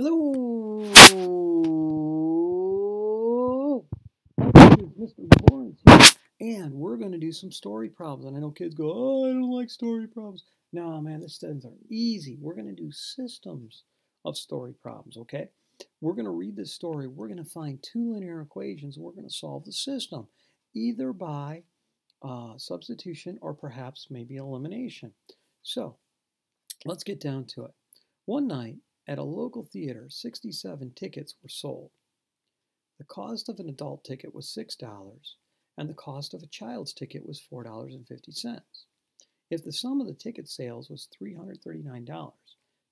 Hello, this is Mr. Laurence here, and we're going to do some story problems. And I know kids go, "Oh, I don't like story problems." No, man, this studies are easy. We're going to do systems of story problems. Okay, we're going to read this story. We're going to find two linear equations, and we're going to solve the system, either by substitution or perhaps maybe elimination. So let's get down to it. One night at a local theater, 67 tickets were sold. The cost of an adult ticket was $6, and the cost of a child's ticket was $4.50. If the sum of the ticket sales was $339,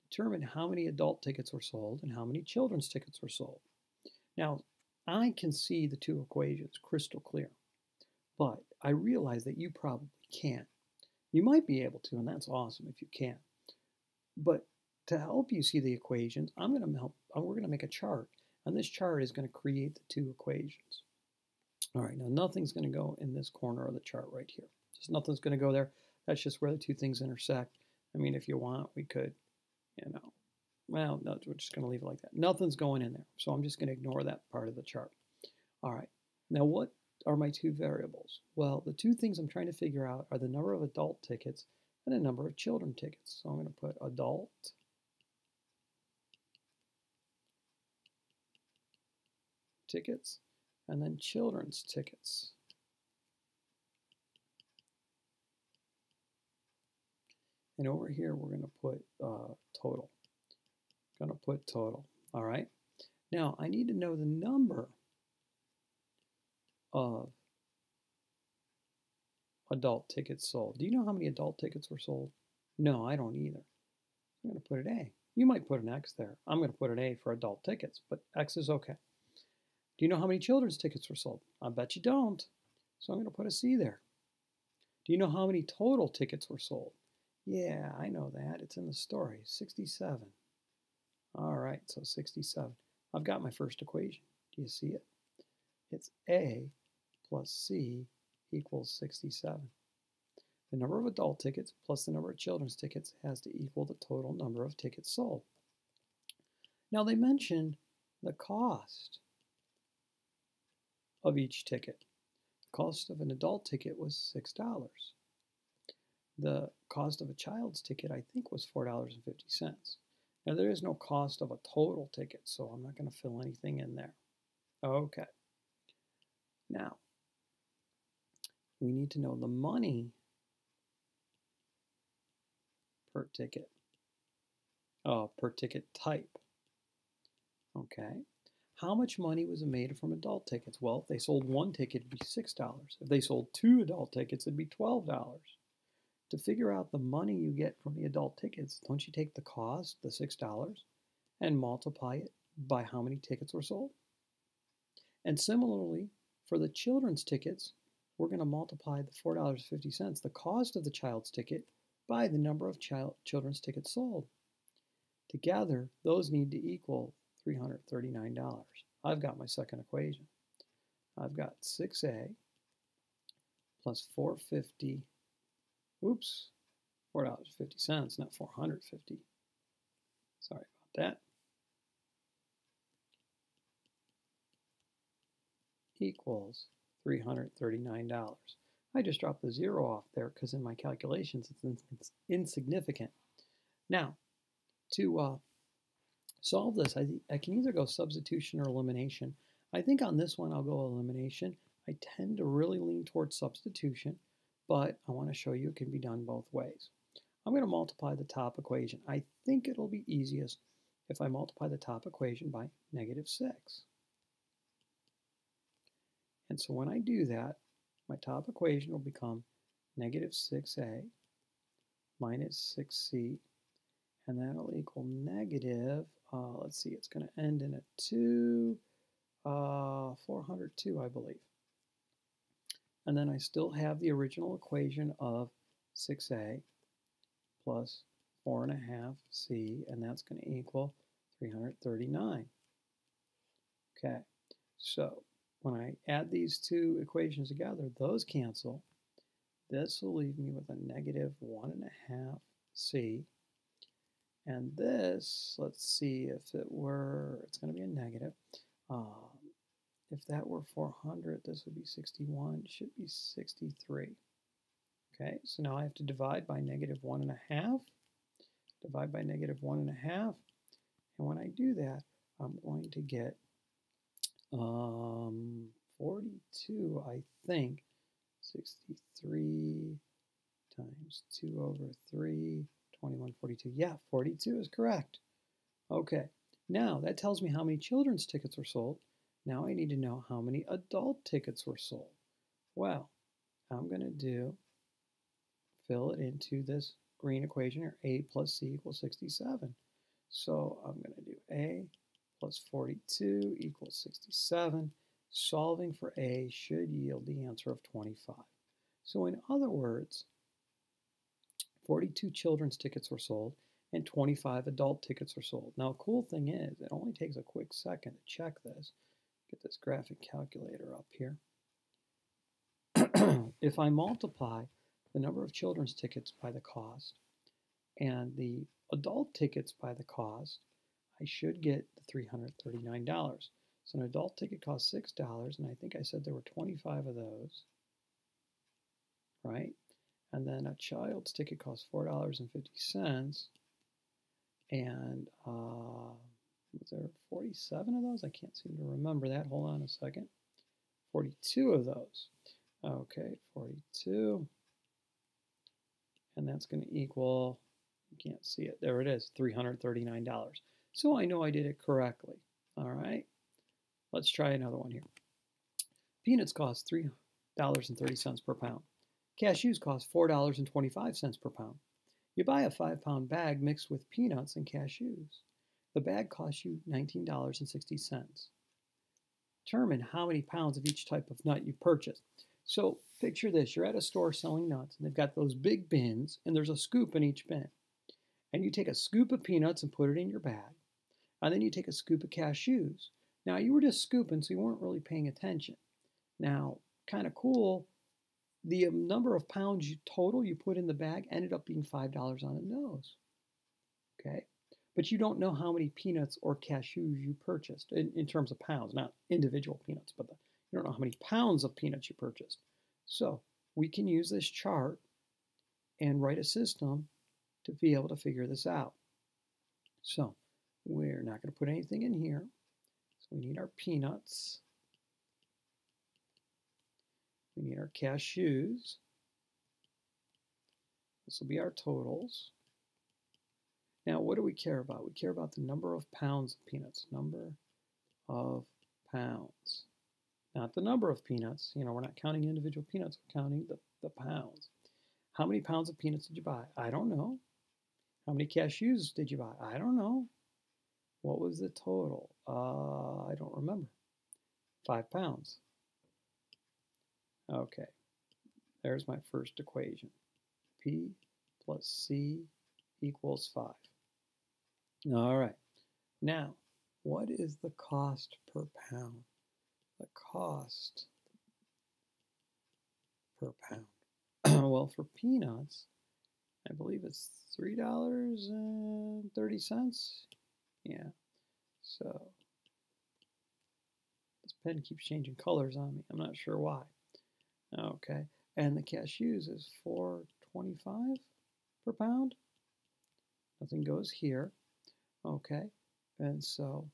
determine how many adult tickets were sold and how many children's tickets were sold. Now, I can see the two equations crystal clear, but I realize that you probably can't. You might be able to, and that's awesome if you can. But to help you see the equations, we're going to make a chart, and this chart is going to create the two equations. All right, now nothing's going to go in this corner of the chart right here. Just nothing's going to go there. That's just where the two things intersect. I mean, if you want, we could, well, no, we're just going to leave it like that. Nothing's going in there, so I'm just going to ignore that part of the chart. All right, now what are my two variables? Well, the two things I'm trying to figure out are the number of adult tickets and the number of children tickets. So I'm going to put adult tickets and then children's tickets. And over here, we're going to put total. Going to put total. All right. Now, I need to know the number of adult tickets sold. Do you know how many adult tickets were sold? No, I don't either. I'm going to put an A. You might put an X there. I'm going to put an A for adult tickets, but X is okay. Do you know how many children's tickets were sold? I bet you don't. So I'm going to put a C there. Do you know how many total tickets were sold? Yeah, I know that. It's in the story. 67. All right, so 67. I've got my first equation. Do you see it? It's A plus C equals 67. The number of adult tickets plus the number of children's tickets has to equal the total number of tickets sold. Now they mentioned the cost of each ticket. The cost of an adult ticket was $6. The cost of a child's ticket, I think, was $4.50. Now, there is no cost of a total ticket, so I'm not going to fill anything in there. Okay. Now, we need to know the money per ticket type. Okay. How much money was made from adult tickets? Well, if they sold one ticket, it'd be $6. If they sold two adult tickets, it'd be $12. To figure out the money you get from the adult tickets, don't you take the cost, the $6, and multiply it by how many tickets were sold? And similarly, for the children's tickets, we're going to multiply the $4.50, the cost of the child's ticket, by the number of children's tickets sold. Together, those need to equal $339. I've got my second equation. I've got 6A plus 450, oops, $4.50, not 450. Sorry about that. Equals $339. I just dropped the zero off there because in my calculations it's insignificant. Now, to solve this, I can either go substitution or elimination. I think on this one I'll go elimination. I tend to really lean towards substitution, but I want to show you it can be done both ways. I'm going to multiply the top equation. I think it'll be easiest if I multiply the top equation by -6. And so when I do that, my top equation will become -6A minus 6C, and that'll equal negative, let's see, it's going to end in a 2, 402, I believe. And then I still have the original equation of 6A plus 4.5C, and that's going to equal 339. Okay, so when I add these two equations together, those cancel. This will leave me with a -1.5C, And this, let's see if it were, it's going to be a negative. If that were 400, this would be 61, it should be 63. Okay, so now I have to divide by negative 1.5, divide by negative 1.5, and when I do that, I'm going to get 42, I think. 63 times 2 over 3, 21, 42. Yeah, 42 is correct. Okay, now that tells me how many children's tickets were sold. Now I need to know how many adult tickets were sold. Well, I'm going to fill it into this green equation here. A plus C equals 67. So I'm going to do A plus 42 equals 67. Solving for A should yield the answer of 25. So in other words, 42 children's tickets were sold and 25 adult tickets were sold. Now, a cool thing is, it only takes a quick second to check this. Get this graphic calculator up here. If I multiply the number of children's tickets by the cost and the adult tickets by the cost, I should get the $339. So an adult ticket costs $6, and I think I said there were 25 of those, right? And then a child's ticket costs $4.50, and was there 47 of those? I can't seem to remember that. Hold on a second. 42 of those. Okay, 42. And that's going to equal, you can't see it, there it is, $339. So I know I did it correctly. All right, let's try another one here. Peanuts cost $3.30 per pound. Cashews cost $4.25 per pound. You buy a 5-pound bag mixed with peanuts and cashews. The bag costs you $19.60. Determine how many pounds of each type of nut you purchased. So picture this, you're at a store selling nuts, and they've got those big bins, and there's a scoop in each bin. And you take a scoop of peanuts and put it in your bag, and then you take a scoop of cashews. Now, you were just scooping, so you weren't really paying attention. Now, kind of cool, the number of pounds total you put in the bag ended up being $5 on the nose. Okay? But you don't know how many peanuts or cashews you purchased in terms of pounds, not individual peanuts, but you don't know how many pounds of peanuts you purchased. So we can use this chart and write a system to be able to figure this out. So we're not going to put anything in here. So we need our peanuts. We need our cashews. This will be our totals. Now, what do we care about? We care about the number of pounds of peanuts. Number of pounds. Not the number of peanuts. You know, we're not counting individual peanuts. We're counting the pounds. How many pounds of peanuts did you buy? I don't know. How many cashews did you buy? I don't know. What was the total? I don't remember. 5 pounds. Okay. There's my first equation. P plus C equals 5. All right. Now, what is the cost per pound? The cost per pound. Well, for peanuts, I believe it's $3.30. Yeah. So this pen keeps changing colors on me. I'm not sure why. Okay. And the cashews is $4.25 per pound. Nothing goes here. Okay. And so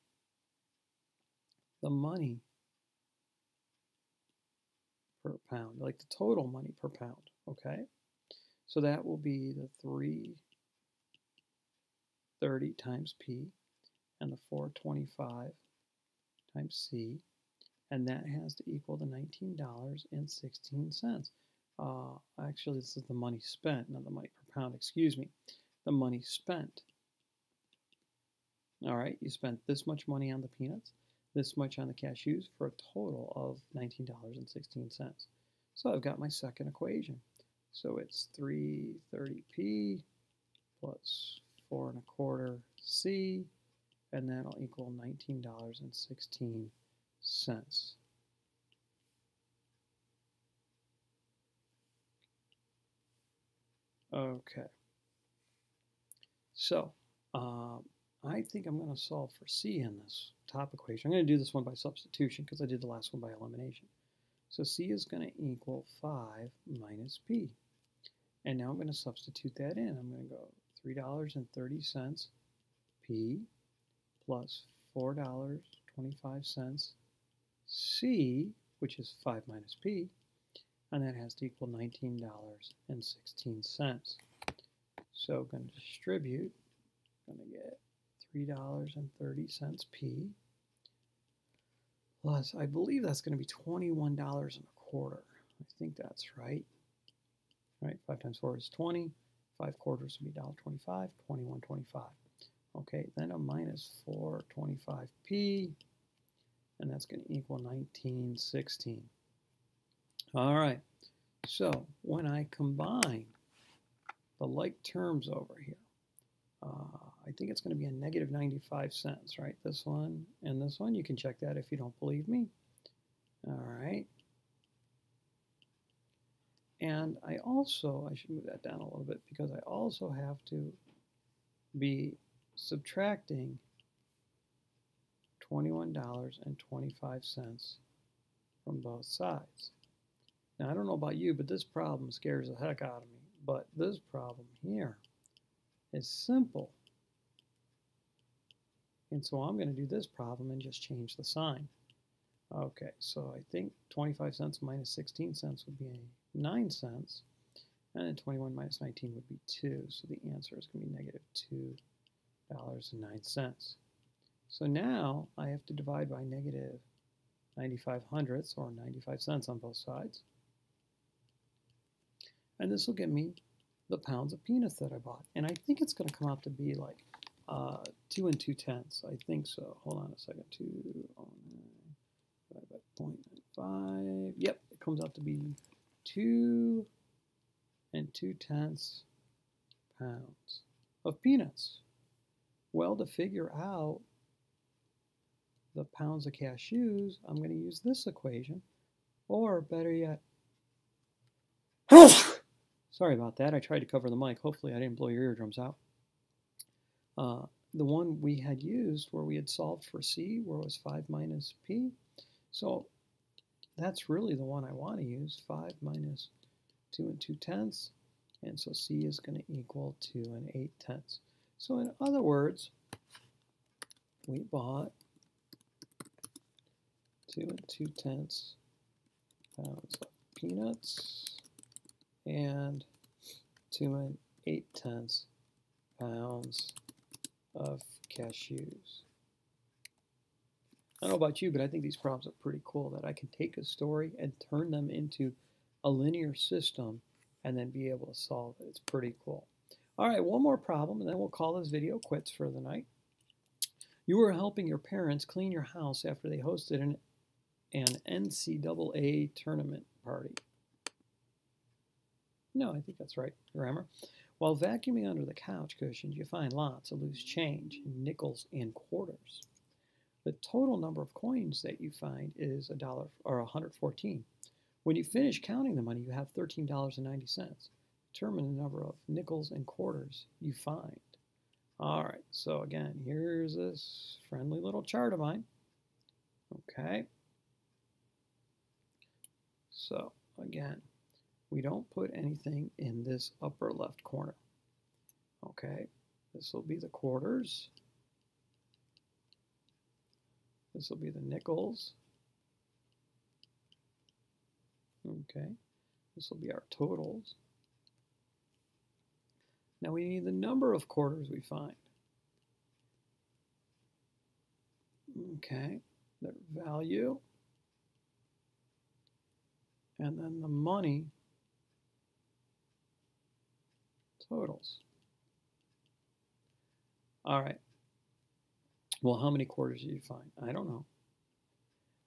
the money per pound, like the total money per pound, okay? So that will be the 330 times P and the 425 times C, and that has to equal the $19.16. Actually, this is the money spent, not the money per pound, excuse me. The money spent. All right, you spent this much money on the peanuts, this much on the cashews for a total of $19.16. So I've got my second equation. So it's 330p plus 4.25 C, and that'll equal $19.16. Okay. So Uh, I think I'm going to solve for C in this top equation. I'm going to do this one by substitution because I did the last one by elimination. So C is going to equal 5 minus P. And now I'm going to substitute that in. I'm going to go $3.30 P plus $4.25 C, which is 5 minus P, and that has to equal $19.16. So going to distribute, going to get $3.30 P plus, I believe that's going to be $21.25. I think that's right. All right, 5 times 4 is 20. 5 quarters would be $1.25, $21.25. Okay, then a minus 425p, and that's going to equal 1916. All right, so when I combine the like terms over here, I think it's going to be a negative 95 cents, right? This one and this one. You can check that if you don't believe me. All right. And I should move that down a little bit because I also have to be subtracting $21.25 from both sides. Now, I don't know about you, but this problem scares the heck out of me. But this problem here is simple. And so I'm going to do this problem and just change the sign. Okay, so I think 25 cents minus 16 cents would be 9 cents. And then 21 minus 19 would be 2. So the answer is going to be negative $2.09. So now I have to divide by negative 95 hundredths, or 95 cents on both sides. And this will get me the pounds of peanuts that I bought. And I think it's going to come out to be like 2 2/10. I think so. Hold on a second. 209 divided by 0.95. Yep, it comes out to be 2 2/10 pounds of peanuts. Well, to figure out the pounds of cashews, I'm going to use this equation, or better yet, sorry about that. I tried to cover the mic. Hopefully I didn't blow your eardrums out. The one we had used where we had solved for C, where it was 5 minus P. So that's really the one I want to use, 5 minus 2 2/10. And so C is going to equal 2 8/10. So in other words, we bought 2 2/10 pounds of peanuts and 2 8/10 pounds of cashews. I don't know about you, but I think these problems are pretty cool, that I can take a story and turn them into a linear system and then be able to solve it. It's pretty cool. All right, one more problem, and then we'll call this video quits for the night. You were helping your parents clean your house after they hosted an NCAA tournament party. No, I think that's right, grammar. While vacuuming under the couch cushions, you find lots of loose change, nickels and quarters. The total number of coins that you find is $1 or 114. When you finish counting the money, you have $13.90. Determine the number of nickels and quarters you find. All right, so again, here's this friendly little chart of mine. Okay. So again, we don't put anything in this upper left corner. Okay, this will be the quarters. This will be the nickels. Okay, this will be our totals. Now we need the number of quarters we find. Okay, their value. And then the money totals. All right. Well, how many quarters did you find? I don't know.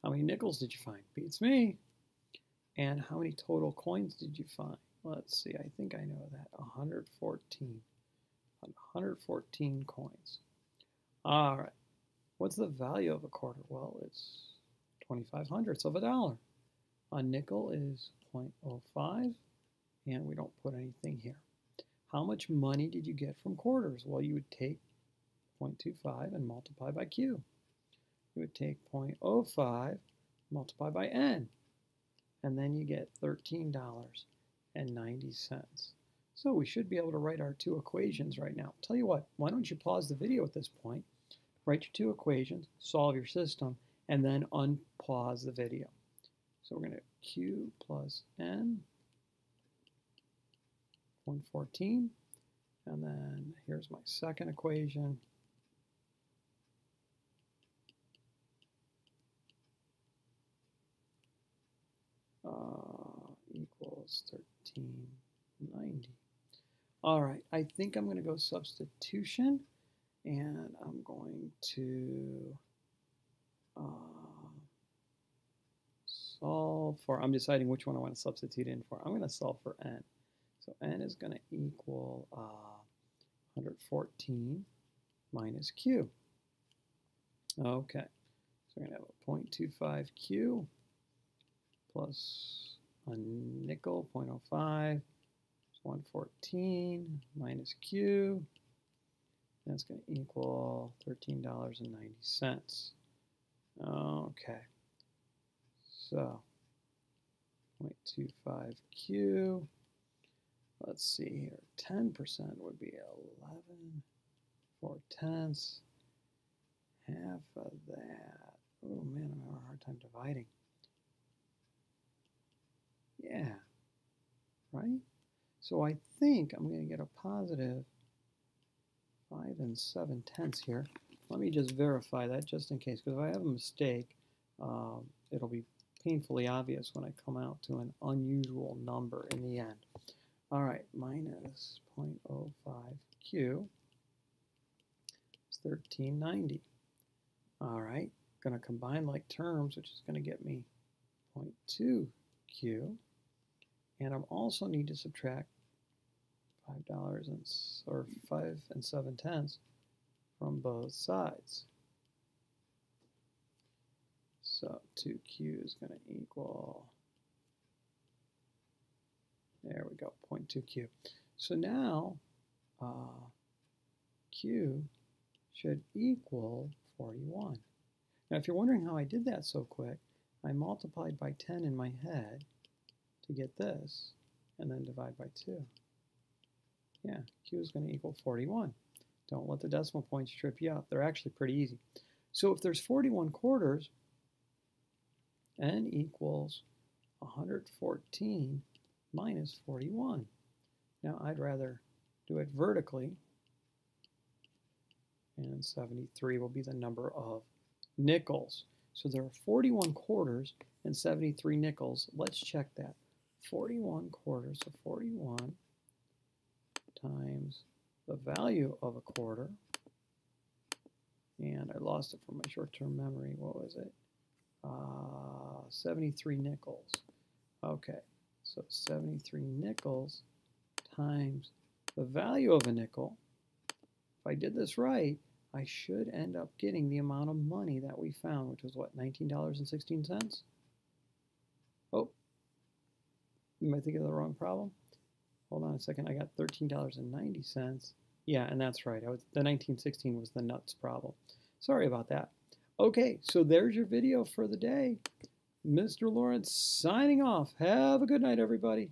How many nickels did you find? Beats me. And how many total coins did you find? Let's see. I think I know that. 114. 114 coins. All right. What's the value of a quarter? Well, it's 25 hundredths of a dollar. A nickel is 0.05, and we don't put anything here. How much money did you get from quarters? Well, you would take 0.25 and multiply by Q. You would take 0.05, multiply by N, and then you get $13.90. So we should be able to write our two equations right now. Tell you what, why don't you pause the video at this point, write your two equations, solve your system, and then unpause the video. So we're going to Q plus N, 114, and then here's my second equation. Equals 1390. All right, I think I'm going to go substitution, and I'm going to solve for, I'm deciding which one I want to substitute in for. I'm going to solve for N. So N is going to equal 114 minus Q. Okay, so we're going to have a 0.25 Q plus a nickel, 0.05, 114 minus Q. That's going to equal $13.90. Okay, so 0.25 Q. Let's see here. 10% would be 11/4. Half of that. Oh man, I'm having a hard time dividing. Yeah, right? So I think I'm going to get a positive 5 7/10 here. Let me just verify that just in case, because if I have a mistake, it'll be painfully obvious when I come out to an unusual number in the end. All right, minus 0.05 Q is 1390. All right, going to combine like terms, which is going to get me 0.2 Q. And I also need to subtract $5 7/10 from both sides. So 2Q is going to equal, there we go, 0.2Q. So now Q should equal 41. Now if you're wondering how I did that so quick, I multiplied by 10 in my head to get this, and then divide by 2. Yeah, Q is going to equal 41. Don't let the decimal points trip you up. They're actually pretty easy. So if there's 41 quarters, N equals 114 minus 41. Now I'd rather do it vertically, and 73 will be the number of nickels. So there are 41 quarters and 73 nickels. Let's check that. 41 quarters, so 41 times the value of a quarter, and I lost it from my short-term memory. What was it? 73 nickels. Okay, so 73 nickels times the value of a nickel. If I did this right, I should end up getting the amount of money that we found, which was what, $19.16? Oh, am I thinking of the wrong problem? Hold on a second, I got $13.90. Yeah, and that's right. The 1916 was the nuts problem. Sorry about that. Okay, so there's your video for the day. Mr. Laurence signing off. Have a good night, everybody.